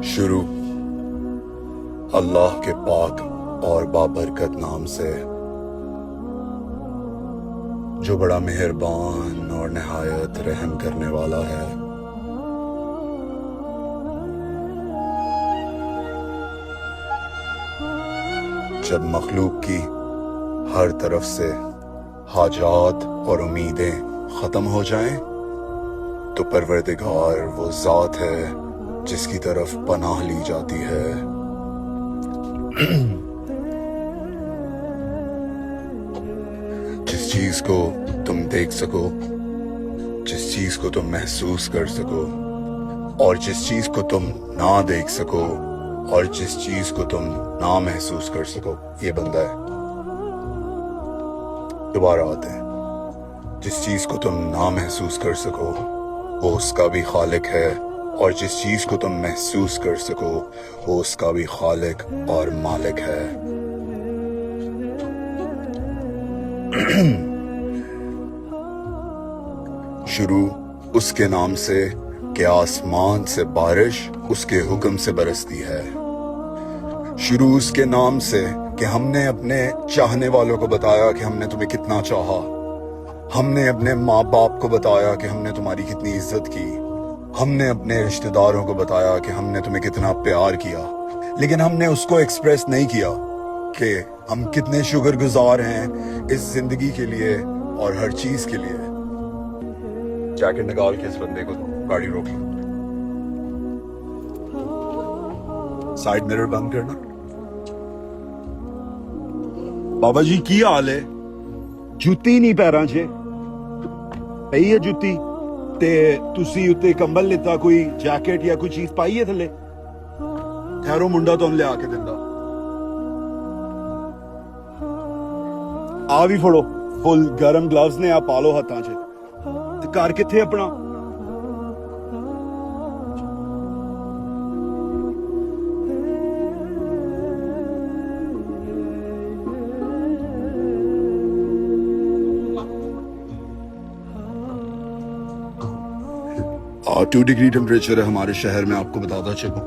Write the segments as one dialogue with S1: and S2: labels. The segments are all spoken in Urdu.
S1: شروع اللہ کے پاک اور بابرکت نام سے جو بڑا مہربان اور نہایت رحم کرنے والا ہے۔ جب مخلوق کی ہر طرف سے حاجات اور امیدیں ختم ہو جائیں تو پروردگار وہ ذات ہے جس کی طرف پناہ لی جاتی ہے۔ جس چیز کو تم دیکھ سکو، جس چیز کو تم محسوس کر سکو، اور جس چیز کو تم نہ دیکھ سکو اور جس چیز کو تم نہ محسوس کر سکو، یہ بندہ ہے۔ دوبارہ آتے ہیں، جس چیز کو تم نہ محسوس کر سکو وہ اس کا بھی خالق ہے، اور جس چیز کو تم محسوس کر سکو وہ اس کا بھی خالق اور مالک ہے۔ شروع اس کے نام سے کہ آسمان سے بارش اس کے حکم سے برستی ہے۔ شروع اس کے نام سے کہ ہم نے اپنے چاہنے والوں کو بتایا کہ ہم نے تمہیں کتنا چاہا۔ ہم نے اپنے ماں باپ کو بتایا کہ ہم نے تمہاری کتنی عزت کی۔ ہم نے اپنے رشتہ داروں کو بتایا کہ ہم نے تمہیں کتنا پیار کیا، لیکن ہم نے اس کو ایکسپریس نہیں کیا کہ ہم کتنے شکر گزار ہیں اس زندگی کے لیے اور ہر چیز کے لیے۔ جیکٹ نکال کے اس بندے کو گاڑی روک لو، سائیڈ مرر بند کرنا۔
S2: بابا جی کی حال ہے؟ جُتی نہیں پیراں 'چ پئی ہے جُتی تے تسی اُتے کمبل لیتا، کوئی جیکٹ یا کوئی چیز پائی ہے تھلے؟ ٹھہرو منڈا تم لیا کے دیندا۔ آ بھی پھڑو، فل گرم گلوز نے، آ پا لو ہتھاں 'چ۔ تے گھر کتھے اپنا؟ 2 ڈگری ٹیمپریچر ہے ہمارے شہر میں، آپ کو بتاتا چلوں۔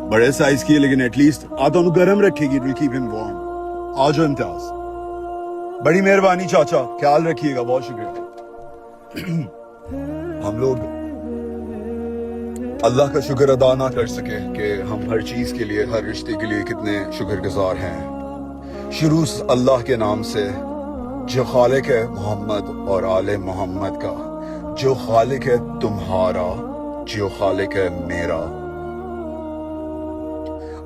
S2: بڑے سائز کی ہے لیکن ایٹ لیسٹ آدھا گرم رکھے گی، ول کیپ ہم وارم۔ آ جاؤ امتیاز، بڑی مہربانی چاچا، خیال رکھیے گا، بہت شکریہ۔
S1: ہم لوگ اللہ کا شکر ادا نہ کر سکے کہ ہم ہر چیز کے لیے، ہر رشتے کے لیے کتنے شکر گزار ہیں۔ شروع اللہ کے نام سے جو خالق ہے محمد اور آل محمد کا، جو خالق ہے تمہارا، جو خالق ہے میرا۔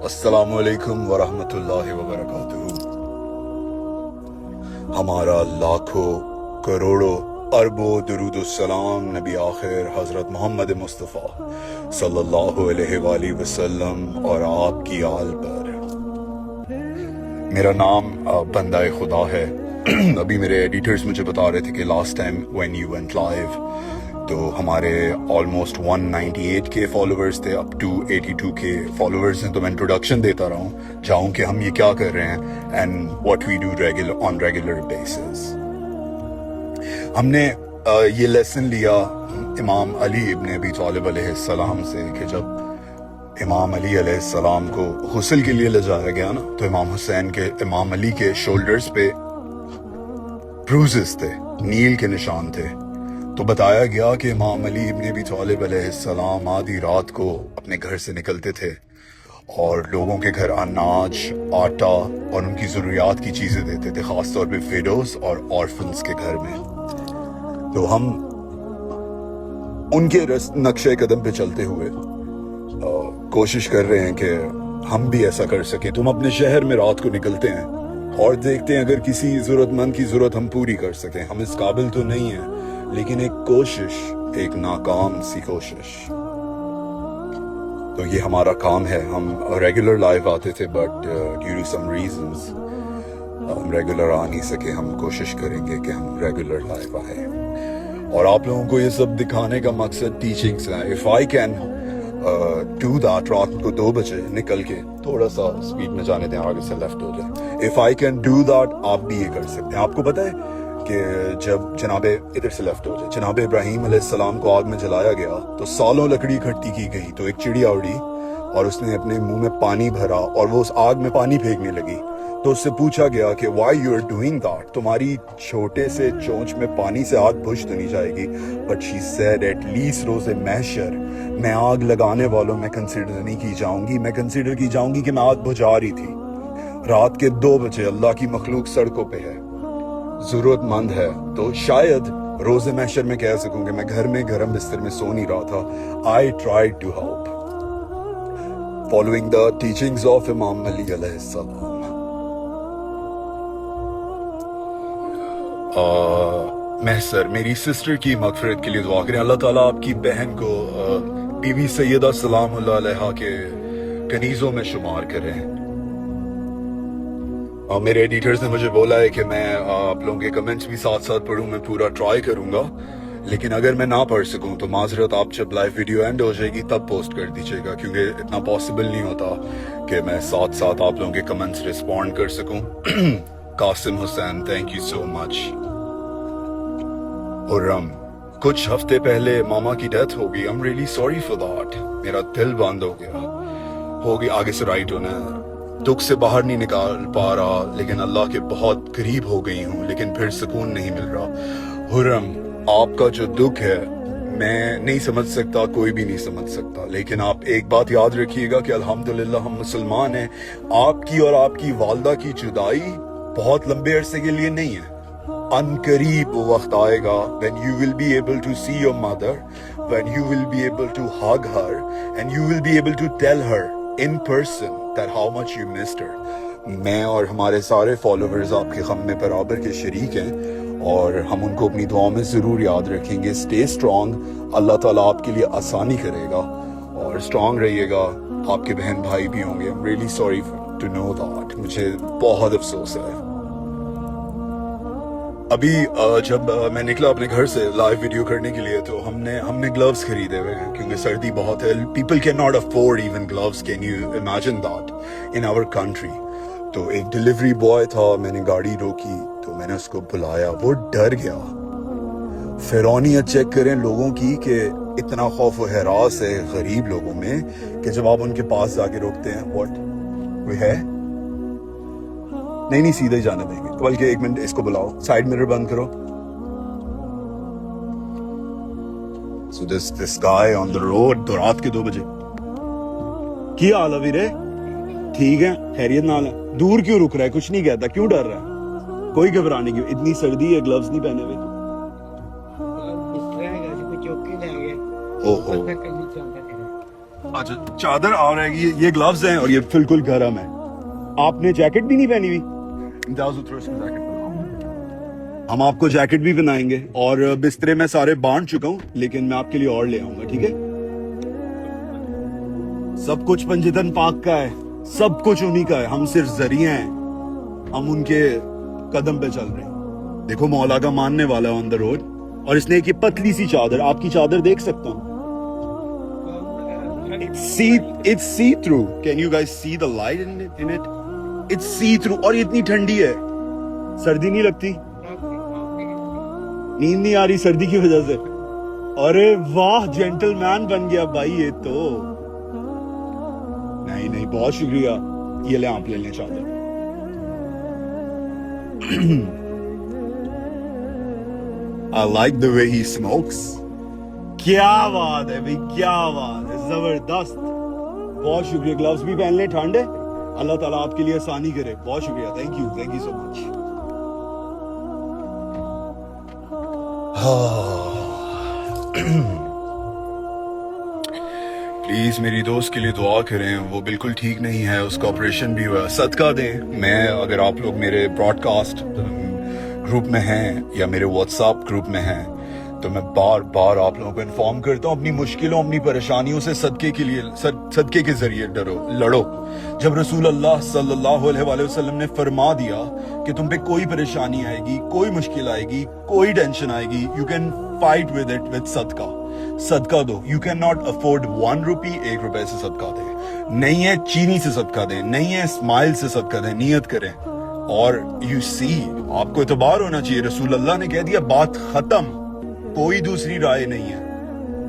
S1: السلام علیکم ورحمۃ اللہ وبرکاتہ۔ ہمارا لاکھوں کروڑوں اربوں درود السلام نبی آخر حضرت محمد مصطفیٰ صلی اللہ علیہ وآلہ وسلم اور آپ کی آل پر۔ میرا نام بندہ خدا ہے۔ ابھی میرے ایڈیٹرز مجھے بتا رہے تھے کہ last time when you went live تو ہمارے آلموسٹ 198 کے فالوورز تھے، اپ ٹو 82 کے فالوورز ہیں۔ تو میں انٹروڈکشن دیتا رہا ہوں جاؤں کہ ہم یہ کیا کر رہے ہیں and what we do on regular basis. ہم نے یہ لیسن لیا امام علی ابن ابی طالب علیہ السلام سے کہ جب امام علی علیہ السلام کو غسل کے لیے لے جایا گیا نا، تو امام علی کے شولڈرز پہ بروزز تھے، نیل کے نشان تھے۔ تو بتایا گیا کہ امام علی ابن ابی طالب علیہ السلام آدھی رات کو اپنے گھر سے نکلتے تھے اور لوگوں کے گھر اناج، آٹا اور ان کی ضروریات کی چیزیں دیتے تھے، خاص طور پہ ویڈوز اور آرفنز کے گھر میں۔ تو ہم ان کے نقشے قدم پہ چلتے ہوئے کوشش کر رہے ہیں کہ ہم بھی ایسا کر سکیں۔ تم اپنے شہر میں رات کو نکلتے ہیں اور دیکھتے ہیں اگر کسی ضرورت مند کی ضرورت ہم پوری کر سکیں۔ ہم اس قابل تو نہیں ہیں، لیکن ایک کوشش، ایک ناکام سی کوشش۔ تو یہ ہمارا کام ہے۔ ہم ریگولر لائیو آتے تھے but due to some reasons ہم ریگولر آ نہیں سکے۔ ہم کوشش کریں گے کہ ہم ریگولر لائیو آئیں اور آپ لوگوں کو یہ سب دکھانے کا مقصد ٹیچنگس ہے۔ If I can do that, رات کو 2 بجے نکل کے تھوڑا سا اسپیڈ میں جانے دیں، آگے سے لیفٹ ہو جائے۔ If I can do that, آپ بھی یہ کر سکتے ہیں۔ آپ کو پتہ ہے کہ جب جناب ادھر سے لیفٹ ہو جائے جناب ابراہیم علیہ السلام کو آگ میں جلایا گیا تو سالوں لکڑی اکٹھی کی گئی، تو ایک چڑیا اڑی اور اس نے اپنے منہ میں پانی بھرا اور وہ اس آگ میں پانی پھینکنے لگی، تو اس سے پوچھا گیا کہ why you are doing that, تمہاری چھوٹے سے چونچ میں پانی سے آگ بجھ تو نہیں جائے گی؟ But she said at least روز محشر میں آگ لگانے والوں میں کنسیڈر نہیں کی جاؤں گی، میں کنسیڈر کی جاؤں گی کہ میں آگ بجھا رہی تھی۔ رات کے 2 بجے اللہ کی مخلوق سڑکوں پہ ہے، ضرورت مند ہے، تو شاید روز محشر میں کہہ سکوں کہ میں گھر میں گرم بستر میں سو نہیں رہا تھا۔ I tried to help following the teachings of امام علی علیہ السلام۔ محسر میری سسٹر کی مغفرت کے لیے دعا کریں، اللہ تعالیٰ آپ کی بہن کو بی بی سیدہ سلام اللہ علیہ کے کنیزوں میں شمار کریں۔ میرے ایڈیٹرز نے مجھے بولا ہے کہ میں آپ لوگوں کے کمنٹس بھی ساتھ ساتھ پڑھوں، میں پورا ٹرائی کروں گا، لیکن اگر میں نہ پڑھ سکوں تو معذرت، آپ جب لائیو ویڈیو اینڈ ہو جائے گی تب پوسٹ کر دیجیے گا، کیونکہ اتنا پاسبل نہیں ہوتا کہ میں ساتھ ساتھ آپ لوگوں کے کمنٹس رسپونڈ کر سکوں۔ قاسم حسین تھینک یو سو مچ۔ حرم کچھ ہفتے پہلے ماما کی ڈیتھ ہو گئی، I'm really sorry for that، میرا دل بند ہو گیا آگے سے رائٹ ہونا ہے، دکھ سے باہر نہیں نکال پا رہا، لیکن اللہ کے بہت قریب ہو گئی ہوں، لیکن پھر سکون نہیں مل رہا۔ حرم آپ کا جو دکھ ہے میں نہیں سمجھ سکتا، کوئی بھی نہیں سمجھ سکتا، لیکن آپ ایک بات یاد رکھیے گا کہ الحمدللہ ہم مسلمان ہیں، آپ کی اور آپ کی والدہ کی جدائی بہت لمبے عرصے کے لیے نہیں ہے، ان قریب وہ وقت آئے گا when you will be able to see your mother, when you will be able to hug her and you will be able to tell her in person that how much you missed her۔ میں اور ہمارے سارے فالوورز آپ کے غم میں برابر کے شریک ہیں اور ہم ان کو اپنی دعاؤں میں ضرور یاد رکھیں گے۔ اسٹے اسٹرانگ، اللہ تعالیٰ آپ کے لیے آسانی کرے گا اور اسٹرانگ رہیے گا، آپ کے بہن بھائی بھی ہوں گے۔ I'm really sorry to know that، مجھے بہت افسوس ہے۔ ابھی جب میں نکلا اپنے گھر سے لائیو ویڈیو کرنے کے لیے تو ہم نے گلوز خریدے ہوئے ہیں کیونکہ سردی بہت ہے، people can not afford even gloves, can you imagine that in our country. تو ایک ڈیلیوری بوائے تھا، میں نے گاڑی روکی تو میں نے اس کو بلایا، وہ ڈر گیا۔ فرعونیت چیک کریں لوگوں کی کہ اتنا خوف و ہراس ہے غریب لوگوں میں کہ جب آپ ان کے پاس جا کے روکتے ہیں واٹ کوئی ہے نہیں سیدھے جانے دیں گے، بلکہ ایک منٹ اس کو بلاؤ، سائیڈ مرر بند کرو۔ So this guy on the road تو رات کے 2 بجے کی حال ہے ویرے؟ ٹھیک ہے، خیریت نال ہے؟ دور کیوں رک رہا ہے؟ کچھ نہیں کہتا، کیوں ڈر رہا ہے؟ کوئی گھبرانے کی، اتنی سردی ہے، گلوز نہیں پہنے ہوئے۔ اچھا چادر آ رہے گی، یہ گلوز ہیں اور یہ بالکل گرم ہے۔ آپ نے جیکٹ بھی نہیں پہنی ہوئی؟ ہم آپ کو جیکٹ بھی پہنائیں گے اور بسترے میں سارے بانٹ چکا ہوں، لیکن میں آپ کے لیے اور لے آؤں گا، ٹھیک ہے؟ سب کچھ پنجتن پاک کا ہے، سب کچھ انہی کا ہے، ہم صرف ذریعہ ہیں، ہم ان کے قدم پہ چل رہے ہیں۔ دیکھو مولا کا ماننے والا آن دا روڈ، اور اس نے ایک پتلی سی چادر، آپ کی چادر دیکھ سکتا ہوں، it's see through, can you guys see the light in it? It's see through، اور اتنی ٹھنڈی ہے، سردی نہیں لگتی، نیند نہیں آ رہی سردی کی وجہ سے۔ ارے واہ، جینٹل مین بن گیا بھائی یہ تو۔ نہیں بہت شکریہ، یہ لیں آپ لے لیں چادر۔ I like the way he smokes۔ کیا بات ہے بھائی، کیا بات ہے، زبردست، بہت شکریہ۔ گلوز بھی پہن لیں، ٹھنڈ ہے، اللہ تعالیٰ آپ کے لیے آسانی کرے، بہت شکریہ، thank you so much. Please میری دوست کے لیے دعا کریں، وہ بالکل ٹھیک نہیں ہے، اس کا آپریشن بھی ہوا، صدقہ دیں۔ میں اگر آپ لوگ میرے براڈ کاسٹ گروپ میں ہیں یا میرے واٹس ایپ گروپ میں ہیں تو میں بار بار آپ لوگوں کو انفارم کرتا ہوں، اپنی مشکلوں اپنی پریشانیوں سے صدقے کے ذریعے لڑو۔ جب رسول اللہ صلی اللہ علیہ وآلہ وسلم نے فرما دیا کہ تم پہ کوئی پریشانی آئے گی، کوئی مشکل آئے گی، کوئی ٹینشن آئے گی، you can fight with it with صدقہ دو۔ یو کین ناٹ افورڈ 1 روپی، 1 روپے سے صدقہ دیں، نہیں ہے چینی سے صدقہ دیں، نہیں ہے اسمائل سے صدقہ دیں، نیت کریں
S2: اور یو سی آپ کو اعتبار ہونا چاہیے, رسول اللہ نے کہہ دیا بات ختم, کوئی دوسری رائے نہیں ہے.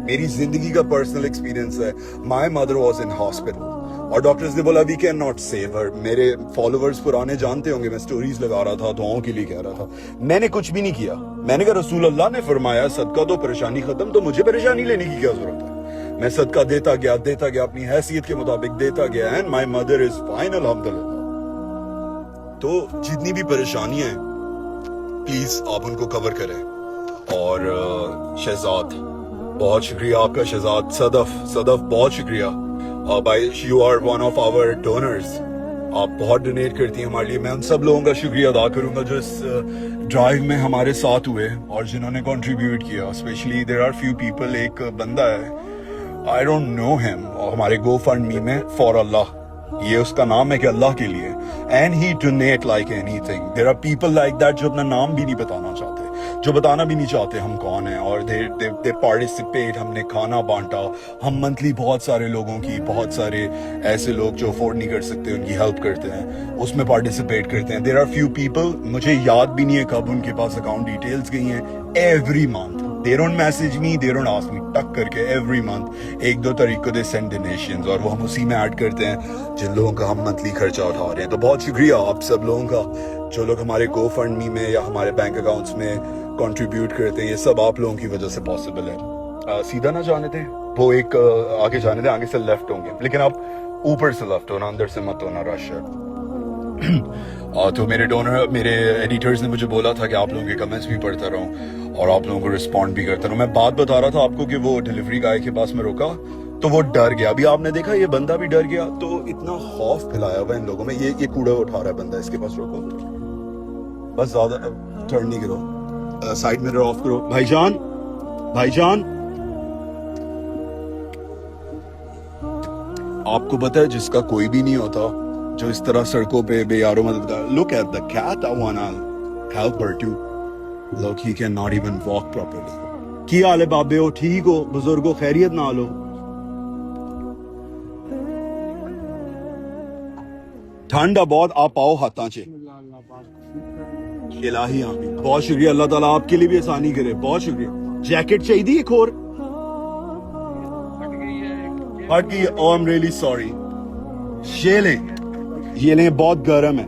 S2: میری زندگی کا پرسنل ایکسپیرینس ہے. My mother was in hospital اور ڈاکٹرز نے بولا وی کین ناٹ سیو ہر. میرے فالوورز پرانے جانتے ہوں گے, میں سٹوریز لگا رہا تھا, دعاؤں کے لیے کہہ رہا تھا. میں نے کچھ بھی نہیں کیا. میں نے کہا رسول اللہ نے فرمایا صدقہ تو پریشانی ختم, تو مجھے پریشانی لینے کی کیا ضرورت ہے. میں صدقہ دیتا گیا اپنی حیثیت کے مطابق دیتا گیا, and my mother is fine الحمدللہ. تو جتنی بھی پریشانیاں ہیں پلیز آپ ان کو کور کریں. اور شہزاد بہت شکریہ آپ کا, شہزاد صدف بہت شکریہ. بھائی you are one of our donors, آپ بہت ڈونیٹ کرتی ہیں ہمارے لیے. میں ان سب لوگوں کا شکریہ ادا کروں گا جو اس ڈرائیو میں ہمارے ساتھ ہوئے اور جنہوں نے کنٹریبیوٹ کیا. Specially there are few people, ایک بندہ ہے آئی ڈونٹ نو ہیم, اور ہمارے گو فنڈ می میں فار اللہ, یہ اس کا نام ہے کہ اللہ کے لیے, اینڈ ہی ڈونیٹ لائک اینی تھنگ. There are people like that جو اپنا نام بھی نہیں بتانا چاہتے, جو بتانا بھی نہیں چاہتے ہم کون ہیں, اور دے پارٹیسپیٹ. ہم نے کھانا بانٹا, ہم منتھلی بہت سارے لوگوں کی, بہت سارے ایسے لوگ جو افورڈ نہیں کر سکتے ان کی ہیلپ کرتے ہیں, اس میں پارٹیسپیٹ کرتے ہیں. دیر آر فیو پیپل, مجھے یاد بھی نہیں ہے کب ان کے پاس اکاؤنٹ ڈیٹیلز گئی ہیں, every month they don't message me, they don't ask me, ٹک کر کے ایوری منتھ 1-2 تاریخ کو دے سینڈ ڈونیشنز, اور وہ ہم اسی میں ایڈ کرتے ہیں جن لوگوں کا ہم منتھلی خرچہ اٹھا رہے ہیں. تو بہت شکریہ آپ سب لوگوں کا جو لوگ ہمارے گو فنڈ می میں یا ہمارے بینک اکاؤنٹس میں کنٹریبیوٹ کرتے ہیں. یہ سب آپ لوگوں کی وجہ سے پاسبل ہے. سیدھا نہ جانے دیں, وہ ایک آگے جانے دیں, آگے سے لیفٹ ہوں گے, لیکن آپ اوپر سے لیفٹ ہونا, اندر سے مت ہونا, رش ہے. تو میرے ڈونر, میرے ایڈیٹرز نے مجھے بولا تھا کہ آپ لوگوں کے کمنٹس بھی پڑھتا رہوں اور آپ لوگوں کو رسپونڈ بھی کرتا رہوں. میں بات بتا رہا تھا آپ کو کہ وہ ڈیلیوری گائے کے پاس میں روکا تو وہ ڈر گیا. ابھی آپ نے دیکھا یہ بندہ بھی ڈر گیا, تو اتنا خوف پھیلایا ہوا ان لوگوں میں. یہ کوڑا اٹھا رہا ہے بندہ, اس کے پاس روکو, بس زیادہ ٹرن نہیں کرو, سائڈ مرر آف کرو. بھائی جان آپ کو پتا ہے جس کا کوئی بھی نہیں ہوتا, جو اس طرح سڑکوں پہ بے یارو مددگار. Look at the cat, I wanna help her too. Look, he cannot even walk properly. کی حال ہے بابے ہو, ٹھیک ہو بزرگو, خیریت نہ لو. ٹھنڈ ہے بہت, آپ آؤ ہاتھاں چے. الہی آمین. بہت شکریہ, اللہ تعالیٰ آپ کے لیے بھی آسانی کرے. بہت شکریہ. جیکٹ چاہیے ایک اور, ہٹ گئی. Oh, I'm really sorry. یہ لیں, بہت گرم ہے.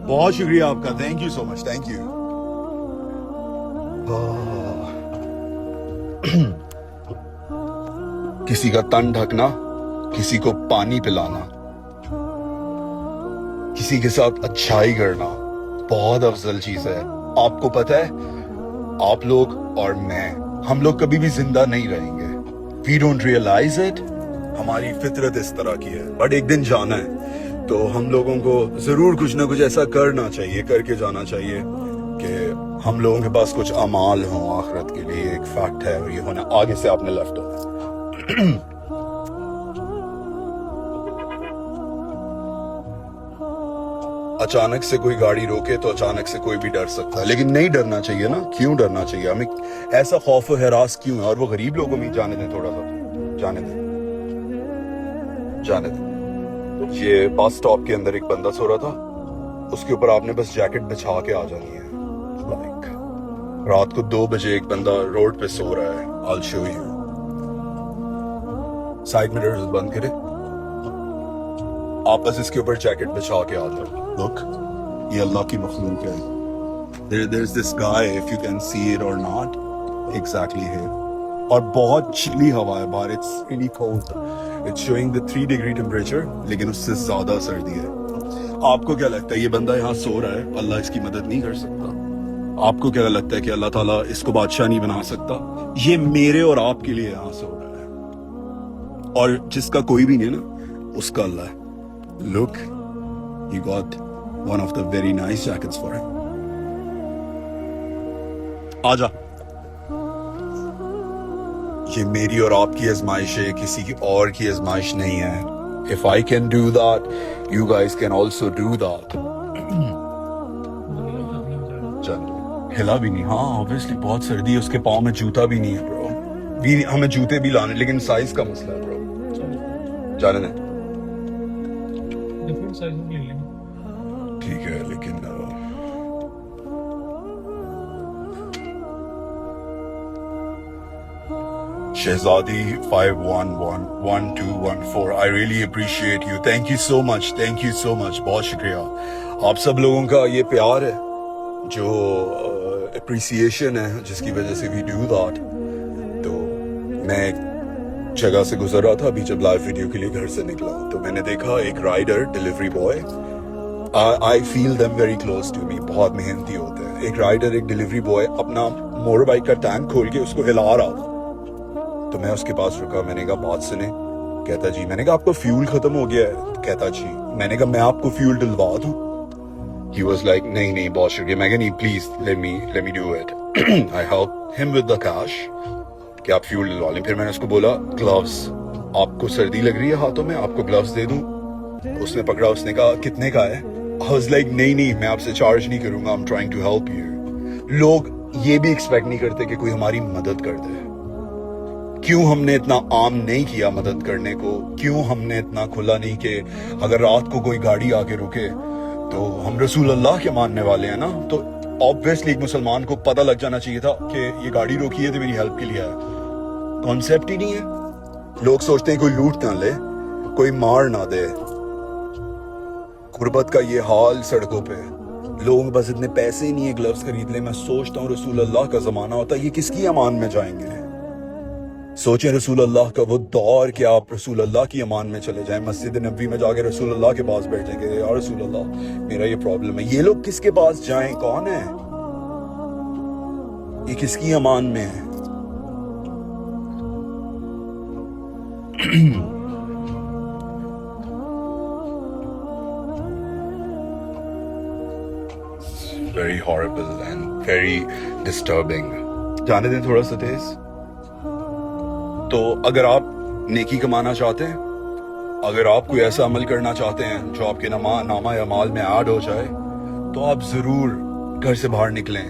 S2: بہت شکریہ آپ کا, thank you so much, thank you. کسی کا تن ڈھکنا, کسی کو پانی پلانا, کسی کے ساتھ اچھائی کرنا بہت افضل چیز ہے. آپ کو پتہ ہے آپ لوگ اور میں, ہم لوگ کبھی بھی زندہ نہیں رہیں گے. وی ڈونٹ ریئلائز اٹ, ہماری فطرت اس طرح کی ہے, بٹ ایک دن جانا ہے. تو ہم لوگوں کو ضرور کچھ نہ کچھ ایسا کرنا چاہیے, کر کے جانا چاہیے کہ ہم لوگوں کے پاس کچھ اعمال ہوں آخرت کے لیے. ایک فیکٹ ہے, اور یہ ہونا. آگے سے آپ نے لیفٹ ہونا. اچانک سے کوئی گاڑی روکے تو اچانک سے کوئی بھی ڈر سکتا ہے, لیکن نہیں ڈرنا چاہیے نا. کیوں ڈرنا چاہیے ہمیں, ایسا خوف و ہراس کیوں ہے؟ اور وہ غریب لوگوں میں جانے دیں, تھوڑا سا جانے دیں. یہ بس اسٹاپ کے اندر ایک بندہ سو رہا تھا, اس کے اوپر آپ نے بس جیکٹ بچھا کے آ جانی ہے. لائک رات کو 2 بجے ایک بندہ روڈ پہ سو رہا ہے. I'll show you. Side mirrors بند کرے, آپ بس اس کے اوپر جیکٹ بچھا کے آ جاؤ. لک, یہ اللہ کی مخلوق ہے. There's this guy, if you can see it or not, exactly here. اور بہت چلی ہوا ہے باہر. It's really cold. It's showing the 3 degree temperature, لیکن اس سے زیادہ سردی ہے. آپ کو کیا لگتا ہے یہ بندہ یہاں سو رہا ہے, اللہ اس کی مدد نہیں کر سکتا؟ آپ کو کیا لگتا ہے کہ اللہ تعالیٰ اس کو بادشاہ نہیں بنا سکتا؟ یہ میرے اور آپ کے لیے یہاں سو رہا ہے, اور جس کا کوئی بھی نہیں نا, اس کا اللہ ہے. Look, he got one of the very nice jackets for him. آجا. یہ میری اور آپ کی آزمائش ہے, کسی کی اور کی آزمائش نہیں ہے. If I can do that, you guys can also do that. چل ہلا بھی نہیں. ہاں obviously بہت سردی ہے, اس کے پاؤں میں جوتا بھی نہیں ہے برو. ہمیں جوتے بھی لانے, لیکن سائز کا مسئلہ ہے برو. جانے دیں.
S1: ٹھیک ہے لیکن شہزادی 51111214 I really appreciate you. Thank you so much. Thank you so much. بہت شکریہ. آپ سب لوگوں کا یہ پیار ہے جو اپریسیشن ہے جس کی وجہ سے we do that. تو میں ایک جگہ سے گزر رہا تھا ابھی جب لائیو ویڈیو کے لیے گھر سے نکلا تو میں نے دیکھا ایک rider delivery boy. I feel them very close to me. بہت محنتی ہوتے ہیں. ایک رائڈر ایک ڈیلیوری بوائے اپنا موٹر بائک کا ٹینک کھول کے اس کو ہلا رہا تھا. تو میں اس کے پاس رکا. میں نے کہا بات سنیں. کہتا جی. میں نے کہا آپ کا فیول ختم ہو گیا ہے. کہتا جی. میں نے کہا میں آپ کو فیول ڈلوا دوں. He was like نہیں بہت شکریہ. میں کہا نہیں please let me do it. I helped him with the cash کہ آپ فیول ڈلوا لیں. پھر میں نے اس کو بولا گلوز آپ کو سردی لگ رہی ہے ہاتھوں میں, آپ کو گلوز دے دوں. اس نے پکڑا. اس نے کہا کتنے کا ہے. I was like نہیں میں آپ سے چارج نہیں کروں گا. I'm trying to help you. لوگ یہ بھی ایکسپیکٹ نہیں کرتے کہ کوئی ہماری مدد کر دے. کیوں ہم نے اتنا عام نہیں کیا مدد کرنے کو. کیوں ہم نے اتنا کھلا نہیں کہ اگر رات کو کوئی گاڑی آ کے رکے تو ہم رسول اللہ کے ماننے والے ہیں نا, تو obviously ایک مسلمان کو پتہ لگ جانا چاہیے تھا کہ یہ گاڑی روکی ہے تو میری ہیلپ کے لیے ہے. کانسیپٹ ہی نہیں ہے. لوگ سوچتے ہیں کوئی لوٹ نہ لے, کوئی مار نہ دے. غربت کا یہ حال سڑکوں پہ. لوگوں کے پاس اتنے پیسے ہی نہیں ہے گلوز خرید لیں. میں سوچتا ہوں رسول اللہ کا زمانہ ہوتا یہ کس کی امان میں جائیں گے. سوچیں رسول اللہ کا وہ دور کہ آپ رسول اللہ کی امان میں چلے جائیں, مسجد نبوی میں جا کے رسول اللہ کے پاس بیٹھیں گے یا رسول اللہ میرا یہ پرابلم ہے. یہ لوگ کس کے پاس جائیں. کون ہے یہ, کس کی امان میں ہے. Very horrible and very disturbing. جانے دیں تھوڑا سا تیز. تو اگر آپ نیکی کمانا چاہتے ہیں, اگر آپ کوئی ایسا عمل کرنا چاہتے ہیں جو آپ کے نامہ اعمال میں ایڈ ہو جائے, تو آپ ضرور گھر سے باہر نکلیں.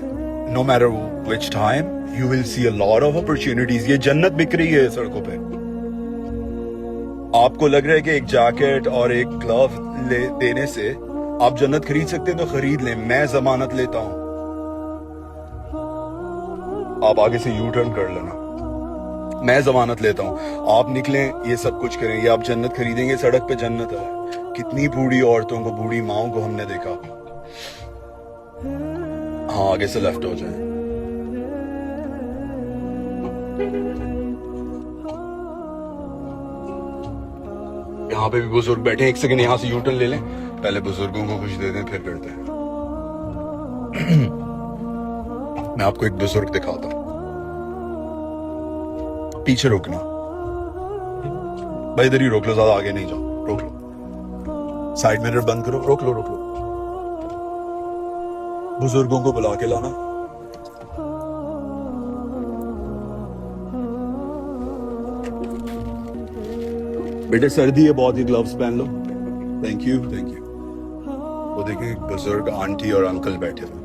S1: No matter which time, you will see a lot of opportunities. یہ جنت بک رہی ہے سڑکوں پہ. آپ کو لگ رہا ہے کہ ایک جیکٹ اور ایک گلو دینے سے آپ جنت خرید سکتے ہیں تو خرید لیں. میں ضمانت لیتا ہوں. آپ آگے سے یو ٹرن کر لینا. میں ضمانت لیتا ہوں. آپ نکلیں یہ سب کچھ کریں, یہ آپ جنت خریدیں گے. سڑک پہ جنت ہے. کتنی بوڑھی عورتوں کو, بوڑھی ماؤں کو ہم نے دیکھا. ہاں آگے سے لیفٹ ہو جائیں. یہاں پہ بھی بزرگ بیٹھے. ایک سیکنڈ یہاں سے یو ٹرن لے لیں. پہلے بزرگوں کو کچھ دے دیں پھر کرتے ہیں. میں آپ کو ایک بزرگ دکھاتا ہوں. پیچھے روکنا بھائی, ادھر ہی روک لو, زیادہ آگے نہیں جاؤ. روک لو. سائڈ میرر بند کرو. روک لو. بزرگوں کو بلا کے لانا. بیٹے سردی ہے بہت ہی, گلوز پہن لو. Thank you. وہ دیکھیں ایک بزرگ آنٹی اور انکل بیٹھے ہوئے.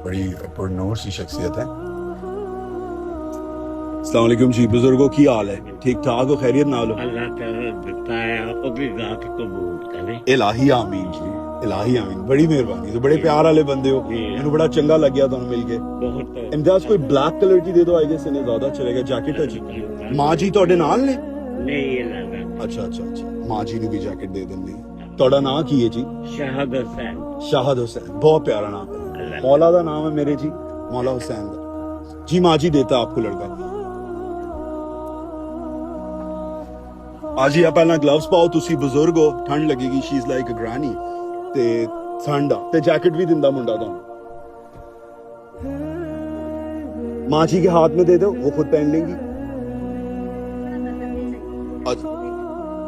S1: بڑی پرنور سی شخصیت ہے. السلام علیکم جی. بزرگوں کی حال ہے؟ ٹھیک ٹھاک ہو؟ خیریت نہ لو.
S3: اللہ تعالیٰ دیتا ہے, آپ بھی ذات قبول کرے.
S2: الہی آمین جی, الہی آمین. بڑی مہربانی. تو بڑے پیار والے بندے ہو. مجھے بڑا چنگا لگ گیا تمہیں مل کے.
S3: بہت
S2: امتیاز کوئی بلیک کلر کی دے دو, آئی گیس انہیں زیادہ چلے گا. جیکٹ ہے جی. ماں جی تھوڑے نال نے.
S3: نہیں یہ لگا.
S2: اچھا. ماں جی نے بھی جیکٹ دے دیں. تھوڑا نام کی ہے جی؟
S3: شہد حسین.
S2: شاہد حسین. بہت پیارا نام ہے. مولا دا نام ہے میرے جی, مولا حسین دا جی. ماں جی دیتا آپ کو لڑکا. آج ہی آپ پہلا گلوز پاؤ. تسی بزرگ ہو, ٹھنڈ لگے گی. شی از لائک اے گرانی. تے ٹھنڈ آ تے جیکٹ بھی دیندا منڈا تانوں. ماں جی کے ہاتھ میں دے دو, وہ خود پہن لیں گی.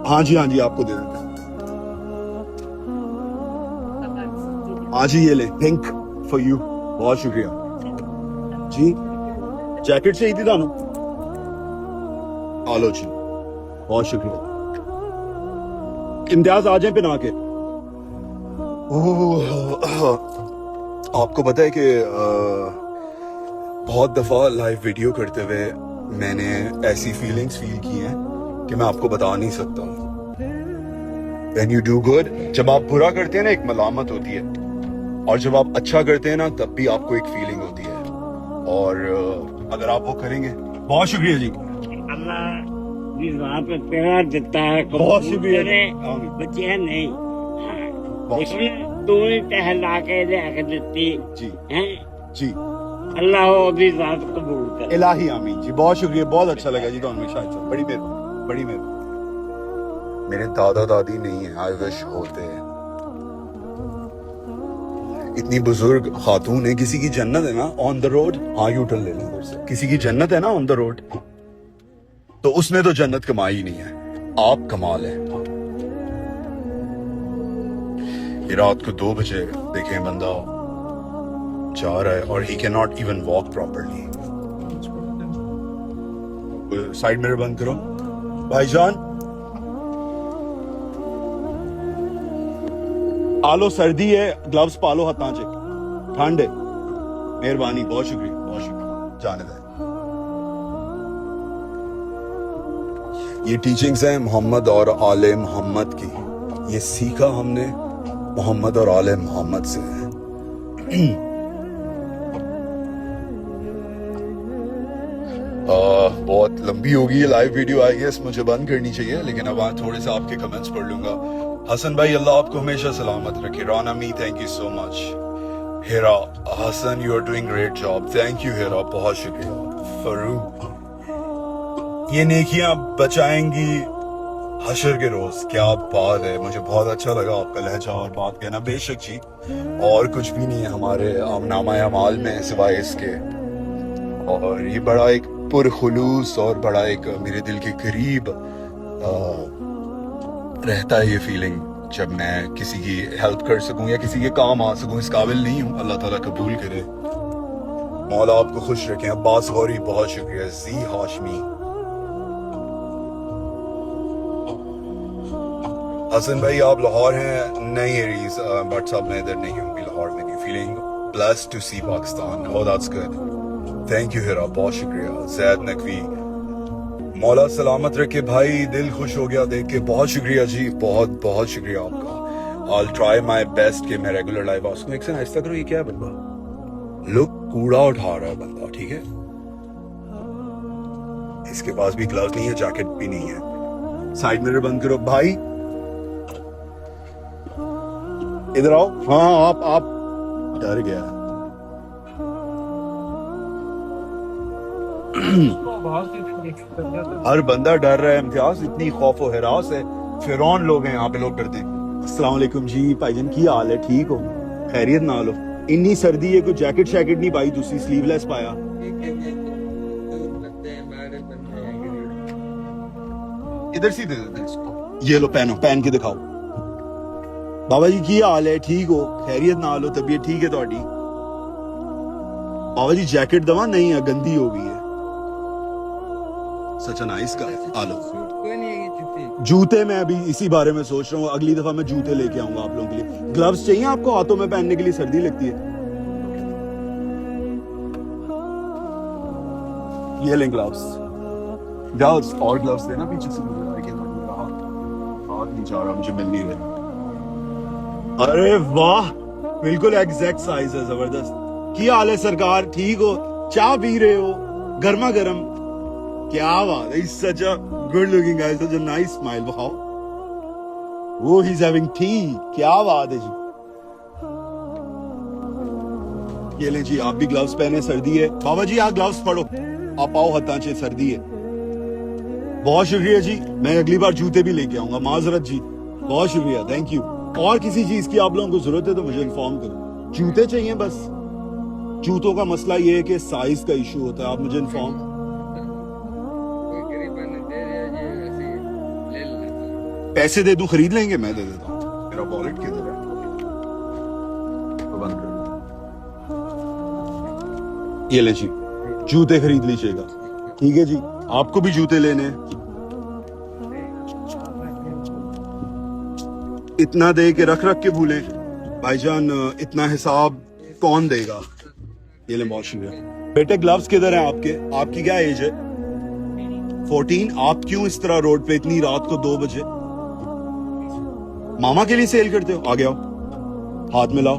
S2: ہاں جی آپ کو دے دیتے ہیں. آج ہی یہ لیں. Thank for you. بہت شکریہ جی. جیکٹ چاہیے تھی تانوں. آلو جی, بہت شکریہ. امتیاز آ جائیں پہنا کے. آپ کو پتا ہے کہ
S1: بہت دفعہ لائیو ویڈیو کرتے ہوئے میں نے ایسی فیلنگز فیل کی ہیں کہ میں آپ کو بتا نہیں سکتا ہوں. When you do good, جب آپ برا کرتے ہیں نا ایک ملامت ہوتی ہے, اور جب آپ اچھا کرتے ہیں نا تب بھی آپ کو ایک فیلنگ ہوتی ہے. اور اگر آپ وہ کریں گے. بہت شکریہ جی.
S3: اللہ جس وہاں پہ پیار دیتا ہے
S1: بہت شکریہ.
S3: بچے نہیں
S1: بہت
S3: دیکھو تو ہی ٹہلا کے لے کے دیتی
S1: جی
S3: ہیں.
S1: جی
S3: اللہ وہ بھی ذات قبول کرے.
S1: الہی آمین جی. بہت شکریہ, بہت اچھا لگا جی. تو شاہد صاحب بڑی مہربانی, بڑی مہربانی. میرے دادا دادی نہیں ہیں, آئی وش ہوتے ہیں. اتنی بزرگ خاتون ہے. کسی کی جنت ہے نا آن دا روڈ, ہاں یو ٹرن لے لیں ادھر سے. کسی کی جنت ہے نا آن دا روڈ, تو اس نے تو جنت کمائی نہیں ہے. آپ کمال ہے. یہ رات کو 2 بجے دیکھیں بندہ جا رہا ہے اور he can not even walk properly. Side mirror بند کرو بھائی جان. آلو سردی ہے, گلوز پالو ہاتھاں چ, ٹھنڈ ہے. مہربانی, بہت شکریہ, بہت شکریہ. جانے دیں. یہ ٹیچنگز ہیں محمد اور آل محمد کی. یہ سیکھا ہم نے محمد اور آل محمد سے. بہت لمبی ہوگی یہ لائیو ویڈیو, آئی گیس مجھے بند کرنی چاہیے, لیکن اب تھوڑے سے آپ کے کمنٹس پڑھ لوں گا. حسن بھائی اللہ آپ کو ہمیشہ سلامت رکھے. رانا می thank you so much. Hira Hassan you are doing great job. Thank you Hira, بہت شکریہ. فروق یہ نیکیاں بچائیں گی حشر کے روز. کیا بات ہے, مجھے بہت اچھا لگا آپ کا لہجہ اور بات کہنا. بے شک جی, اور کچھ بھی نہیں ہے ہمارے نامہ اعمال میں سوائے اس کے. اور یہ بڑا ایک پرخلوص اور بڑا ایک میرے دل کے قریب رہتا ہے یہ فیلنگ, جب میں کسی کی ہیلپ کر سکوں یا کسی کے کام آ سکوں. اس قابل نہیں ہوں, اللہ تعالیٰ قبول کرے. مولا آپ کو خوش رکھیں. عباس غوری بہت شکریہ. زی ہاشمی. حسن بھائی آپ لاہور ہیں؟ نہیں ایریز, بٹ صاحب میں ادھر نہیں ہوں بھی لاہور میں نہیں. Feeling blessed to see Pakistan. Oh that's good. Thank you Hira, بہت شکریہ. زید نقوی مولا سلامت رکھے بھائی, دل خوش ہو گیا دیکھ کے. بہت شکریہ جی, بہت بہت شکریہ آپ کا. I'll try my best کہ میں ریگولر لائیو آؤں. ایک سن آہستہ کرو. یہ کیا ہے بندہ, لوگ کوڑا اٹھا رہا ہے بندہ, ٹھیک ہے. اس کے پاس بھی گلوز نہیں ہے, جیکٹ بھی نہیں ہے. سائڈ میرر بند کرو بھائی. ادھر آؤ. ہاں آپ ڈر گیا. ہر بندہ ڈر رہا ہے. امتیاز اتنی خوف و ہراس ہے. فرعون لوگ ہیں یہاں پہ, لوگ ڈرتے ہیں. السلام علیکم جی. بھائی جان کی حال ہے, ٹھیک ہو, خیریت نہ لو. انی سردی ہے, کوئی جیکٹ شیکٹ نہیں پائی تسی, سلیو لیس پایا. ادھر سی دے دیتے اس کو. یہ لو پہنو, پہن کے دکھاؤ. بابا جی کی حال ہے, ٹھیک ہو, خیریت نہ لو, طبیعت ٹھیک ہے تہاڈی؟ بابا جی جیکٹ دوا نہیں ہے, گندی ہو گئی ہے. سچ نائس کا آلو. جوتے میں ابھی اسی بارے میں سوچ رہا ہوں, اگلی دفعہ میں جوتے لے کے آؤں گا آپ لوگوں کے لیے. گلوز چاہیے آپ کو ہاتھوں میں پہننے کے لیے, سردی لگتی ہے. یہ لیں گلوز. گلوز اور گلوز دینا پیچھے سے. ہاتھ نہیں جا رہا, مجھے مل نہیں رہے. ارے واہ, بالکل ایگزیکٹ سائز ہے, زبردست. کی حال ہے سرکار, ٹھیک ہو, چائے پی رہے ہو گرما گرم؟ کیا بات ہے, such a good looking guy, such a nice smile. بخاؤ. وہ he's having tea. کیا بات ہے جی. یہ لیں جی, آپ بھی گلوز پہنے, سردی ہے. بابا جی آپ گلوز پڑھو, آپ آؤ ہتانچے, سردی ہے. بہت شکریہ جی, میں اگلی بار جوتے بھی لے کے آؤں گا. معذرت جی, بہت شکریہ, تھینک یو. اور کسی چیز کی آپ لوگوں کو ضرورت ہے تو مجھے انفارم کرو. جوتے چاہیے بس. جوتوں کا مسئلہ یہ ہے کہ سائز کا ایشو ہوتا ہے, آپ مجھے انفارم. پیسے دے دوں, خرید لیں گے, میں دے دیتا ہوں. میرا والٹ کدھر ہے, تو بند کر. یہ لیں جی, جوتے خرید لیجیے گا, ٹھیک ہے جی. آپ کو بھی جوتے لینے. اتنا دے کے رکھ کے بھولیں بھائی جان, اتنا حساب کون دے گا؟
S2: یہ لیں بہت شکریہ. بیٹے گلوز کدھر ہیں آپ کے؟ آپ کی کیا ایج ہے؟ 14. آپ کیوں اس طرح روڈ پہ اتنی رات کو 2 بجے؟ ماما کے لیے سیل کرتے ہو؟ آگے آؤ, ہاتھ میں لاؤ.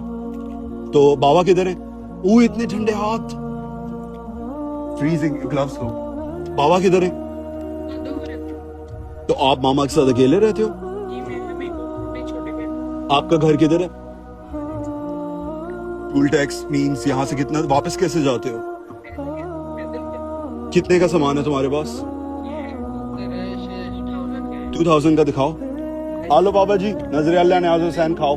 S2: تو بابا کدھر ہیں؟ او اتنے ٹھنڈے ہاتھ, فریزنگ گلوز کو. بابا کدھر ہیں؟ تو آپ ماما کے ساتھ اکیلے رہتے ہو؟ آپ کا گھر کدھر ہے؟ ٹول ٹیکس مینس یہاں سے کتنا واپس کیسے جاتے ہو؟ کتنے کا سامان ہے تمہارے پاس؟ 2000 کا دکھاؤ. آلو بابا جی, نظر اللہ نیاز حسین کھاؤ,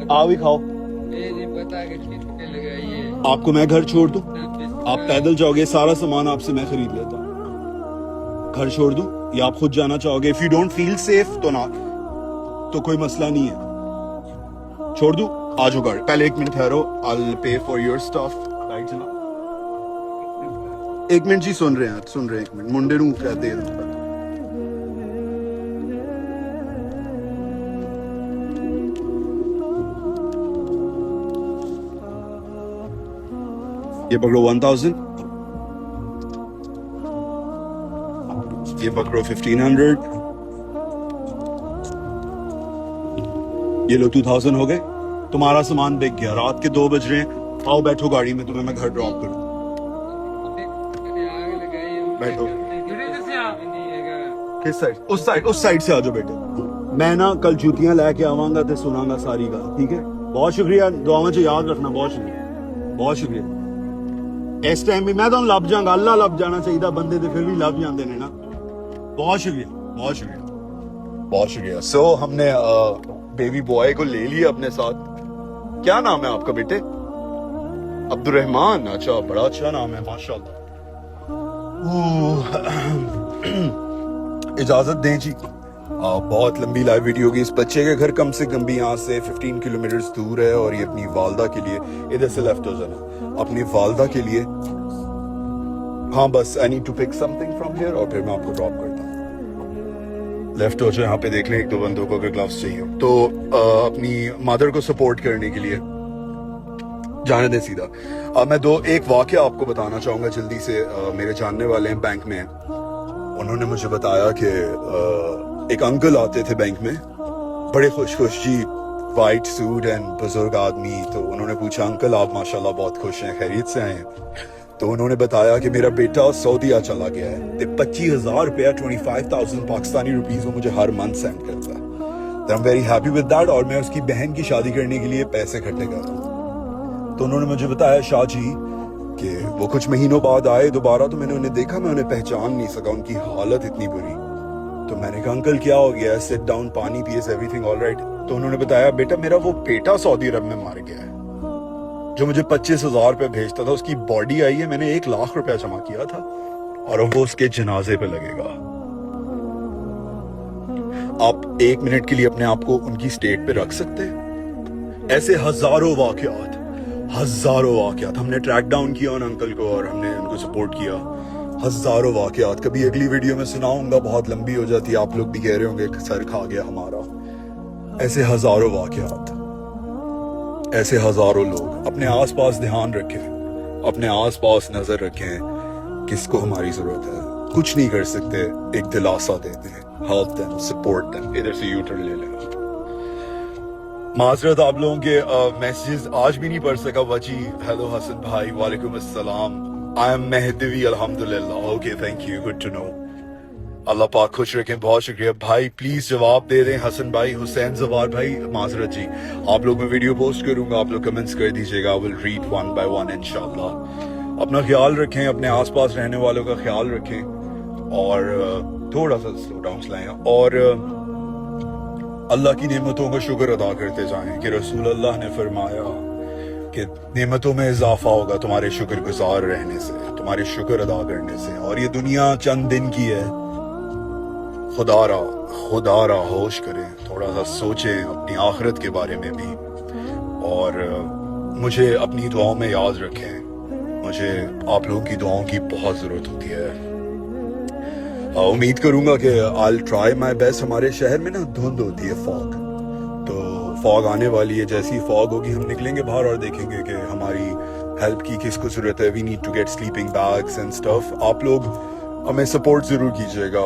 S2: آ بھی کھاؤ. آپ کو میں گھر چھوڑ دوں؟ آپ پیدل جاؤ گے, سارا سامان آپ سے میں خرید لیتا ہوں. گھر چھوڑ دوں یا آپ خود جانا چاہو گے؟ If you don't feel safe تو نہ, تو کوئی مسئلہ نہیں ہے. چھوڑ دوں؟ آ جاؤ گھر. پہلے 1 منٹ ٹھہرو, I'll pay for your stuff. Right جناب, 1 منٹ جی. سن رہے ہیں 1 منٹ. منڈے نوں کہتے ہیں یہ پکڑو 1000, یہ پکڑو 1500, یہ لو 2000 ہو گئے. تمہارا سامان بک گیا. رات کے 2 بج رہے ہیں. آؤ بیٹھو گاڑی میں, تمہیں میں گھر ڈراپ کروں. بیٹھو. کس سائڈ؟ اس سائڈ سے آ جاؤ بیٹے. میں نا کل جوتیاں لے کے آواں گا تے سناں گا ساری گل, ٹھیک ہے؟ بہت شکریہ, دعاواں چ یاد رکھنا. بہت شکریہ, بہت شکریہ. اس ٹائم بھی میں تو لب جاؤں گا, اللہ لب جانا چاہیے, بندے تو پھر بھی لب جاندے نے نا. بہت شکریہ, بہت شکریہ, بہت شکریہ. سو ہم نے بیبی بوائے کو لے لیا اپنے ساتھ. کیا نام ہے آپ کا بیٹے؟ عبد الرحمان. اچھا, بڑا اچھا نام ہے ماشاء اللہ. اجازت دیں جی, بہت لمبی لائیو ویڈیو ہوگی. اس بچے کے گھر کم سے کم بھی یہاں سے 15 کلومیٹرز دور ہے, اور یہ اپنی والدہ کے لیے ادھر سے لیفٹ ہو جانا, اپنی والدہ کے لیے. ہاں بس I need to pick something from here, اور پھر میں آپ کو ڈراپ کرتا ہوں. لیفٹ ہو جائے, یہاں پہ دیکھ لیں 1-2 بندوں کو اگر گلوز چاہیے ہو تو. اپنی مادر کو سپورٹ کرنے کے لیے جانے دیں سیدھا. میں ایک واقعہ آپ کو بتانا چاہوں گا جلدی سے. میرے جاننے والے ہیں بینک میں, انہوں نے مجھے بتایا کہ ایک انکل آتے تھے بینک میں, بڑے خوش جی, وائٹ سوٹ اینڈ بزرگ آدمی. تو انہوں نے پوچھا, انکل آپ ماشاءاللہ بہت خوش ہیں, خیریت سے آئے ہیں؟ تو انہوں نے بتایا کہ میرا بیٹا سعودیہ چلا گیا ہے, تے 25,000 روپیہ 25,000 پاکستانی روپیز وہ مجھے ہر منتھ سینڈ کرتا ہے. تو I'm very happy with that, اور میں اس کی بہن کی شادی کرنے کے لیے پیسے اکٹھے کر رہا ہوں. تو انہوں نے مجھے بتایا شاہ جی کہ وہ کچھ مہینوں بعد آئے دوبارہ, تو میں نے انہیں دیکھا, میں انہیں پہچان نہیں سکا, ان کی حالت اتنی بری. تو میں نے کہا انکل کیا ہو گیا؟ سٹ ڈاؤن, پانی پیے, ایوری تھنگ آل رائٹ؟ تو انہوں نے بتایا بیٹا میرا وہ بیٹا سعودی عرب میں مر گیا ہے, جو مجھے 25,000 روپے بھیجتا تھا. اس کی باڈی آئی ہے, میں نے 1 لاکھ روپیہ جمع کیا تھا, اور وہ اس کے جنازے پہ لگے گا. آپ 1 منٹ کے لیے اپنے آپ کو ان کی سٹیٹ پہ رکھ سکتے ہیں؟ ایسے ہزاروں واقعات ہم نے ٹریک ڈاؤن کیا ان انکل کو, اور ہم نے ان کو سپورٹ کیا. ہزاروں واقعات کبھی اگلی ویڈیو میں سناؤں گا, بہت لمبی ہو جاتی ہے, آپ لوگ بھی کہہ رہے ہوں گے سر کھا گیا ہمارا. ایسے ہزاروں واقعات, ایسے ہزاروں لوگ. اپنے آس پاس دھیان رکھیں, اپنے آس پاس نظر رکھیں, کس کو ہماری ضرورت ہے. کچھ نہیں کر سکتے, ایک دلاسا دیتے ہیں, ہیلپ دیم, سپورٹ دیم. ادھر سے یو ٹرن لے لیں. معذرت آپ لوگوں کے میسیجز آج بھی نہیں پڑھ سکا. وجی ہیلو حسن بھائی, وعلیکم السلام. آئی ایم مہدوی الحمدللہ. Okay thank you, good to know. اللہ پاک خوش رکھیں, بہت شکریہ بھائی. پلیز جواب دے دیں حسن بھائی, حسین زوار بھائی. معذرت جی, آپ لوگ میں ویڈیو پوسٹ کروں گا, آپ لوگ کمنٹس کر دیجیے گا. I will read one by one انشاءاللہ. اپنا خیال رکھیں, اپنے آس پاس رہنے والوں کا خیال رکھیں, اور تھوڑا سا سلو ڈاؤن چلائیں, اور اللہ کی نعمتوں کا شکر ادا کرتے جائیں کہ رسول اللہ نے فرمایا کہ نعمتوں میں اضافہ ہوگا تمہارے شکر گزار رہنے سے, تمہارے شکر ادا کرنے سے. اور یہ دنیا چند دن کی ہے, خدا را ہوش کریں, تھوڑا سا سوچیں اپنی آخرت کے بارے میں بھی, اور مجھے اپنی دعاؤں میں یاد رکھیں. مجھے آپ لوگوں کی دعاؤں کی بہت ضرورت ہوتی ہے. امید کروں گا کہ I'll try my best. ہمارے شہر میں نا دھند ہوتی ہے, فاگ, تو
S1: فوگ آنے والی ہے، جیسی فوگ ہوگی ہم نکلیں گے باہر اور دیکھیں گے کہ ہماری ہیلپ کی کس کو ضرورت ہے. We need to get sleeping bags and stuff. آپ لوگ ہمیں سپورٹ ضرور کیجیے گا.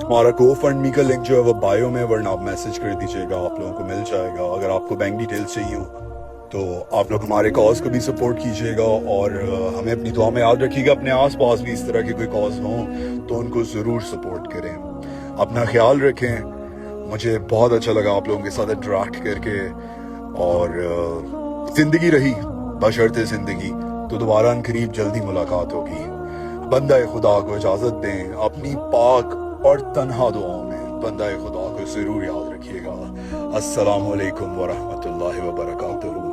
S1: ہمارا گو فنڈ می کا لنک جو ہے وہ بایو میں، ورنہ آپ میسج کر دیجیے گا، آپ لوگوں کو مل جائے گا. اگر آپ کو بینک ڈیٹیلز چاہیے ہوں تو آپ لوگ ہمارے کاز کو بھی سپورٹ کیجیے گا، اور ہمیں اپنی دعا میں یاد رکھیے گا. اپنے آس پاس بھی اس طرح کے کوئی کاز ہوں تو ان کو ضرور سپورٹ کریں. اپنا خیال رکھیں. مجھے بہت اچھا لگا آپ لوگوں کے ساتھ انٹریکٹ کر کے، اور زندگی رہی بشرط زندگی تو دوبارہ ان قریب جلدی ملاقات ہوگی. بندہ خدا کو اجازت دیں اپنی پاک اور تنہا دعاؤں میں بندہ خدا کو ضرور یاد رکھیے گا. السلام علیکم ورحمۃ اللہ وبرکاتہ.